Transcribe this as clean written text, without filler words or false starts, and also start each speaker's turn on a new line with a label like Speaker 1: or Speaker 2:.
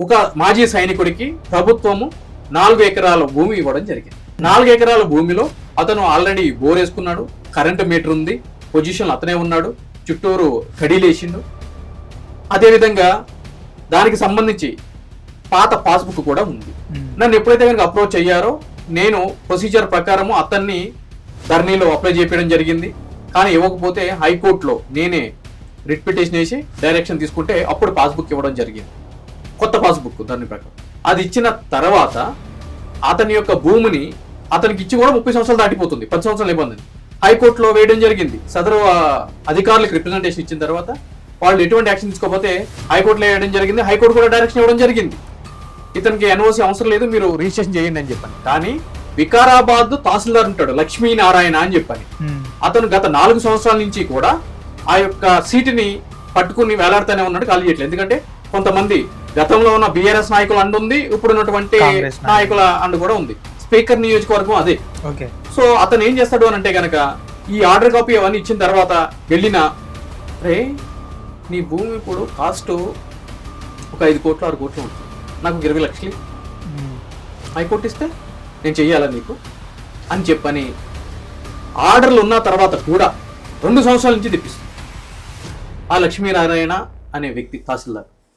Speaker 1: ఒక మాజీ సైనికుడికి ప్రభుత్వము 4 ఎకరాల భూమి ఇవ్వడం జరిగింది. 4 ఎకరాల భూమిలో అతను ఆల్రెడీ బోర్ వేసుకున్నాడు, కరెంటు మీటర్ ఉంది, పొజిషన్ అతనే ఉన్నాడు, చుట్టూరు కడీలేసిండు. అదేవిధంగా దానికి సంబంధించి పాత పాస్బుక్ కూడా ఉంది. నన్ను ఎప్పుడైతే కనుక అప్రోచ్ అయ్యారో నేను ప్రొసీజర్ ప్రకారము అతన్ని ధరణిలో అప్లై చేయడం జరిగింది. కానీ ఇవ్వకపోతే హైకోర్టులో నేనే రిట్ పిటిషన్ వేసి డైరెక్షన్ తీసుకుంటే అప్పుడు పాస్బుక్ ఇవ్వడం జరిగింది, కొత్త పాస్బుక్ ధరణి ప్రకారం. అది ఇచ్చిన తర్వాత అతని యొక్క భూమిని అతనికి ఇచ్చి కూడా 30 సంవత్సరాలు దాటిపోతుంది, 10 సంవత్సరాలు ఇబ్బంది. హైకోర్టులో వేయడం జరిగింది. సదరు అధికారులకు రిప్రజెంటేషన్ ఇచ్చిన తర్వాత వాళ్ళు ఎటువంటి యాక్షన్ తీసుకోకపోతే హైకోర్టులో వేయడం జరిగింది. హైకోర్టు కూడా డైరెక్షన్ ఇవ్వడం జరిగింది, ఇతనికి ఎన్ఓసి అవసరం లేదు, మీరు రిజిస్ట్రేషన్ చేయండి అని చెప్పని. కానీ వికారాబాద్ తహసీల్దార్ ఉంటాడు లక్ష్మీనారాయణ అని చెప్పని, అతను గత 4 సంవత్సరాల నుంచి కూడా ఆ యొక్క సీటుని పట్టుకుని వేలాడుతూనే ఉన్నాడు, ఖాళీ చేయట్లేదు. ఎందుకంటే కొంతమంది గతంలో ఉన్న బీఆర్ఎస్ నాయకుల అండు ఉంది, ఇప్పుడు ఉన్నటువంటి నాయకుల అండు కూడా ఉంది. స్పీకర్ నియోజకవర్గం అదే. సో అతను ఏం చేస్తాడు అని అంటే కనుక ఈ ఆర్డర్ కాపీ అవన్నీ ఇచ్చిన తర్వాత వెళ్ళిన రే నీ భూమి ఇప్పుడు కాస్ట్ ఒక 5 కోట్లు 6 కోట్లు ఉంటుంది, నాకు 20 లక్షలు హైకోర్టు ఇస్తే నేను చెయ్యాలా నీకు అని చెప్పని ఆర్డర్లు ఉన్న తర్వాత కూడా 2 సంవత్సరాల నుంచి తెప్పిస్తుంది ఆ లక్ష్మీనారాయణ అనే వ్యక్తి తహసీల్దార్.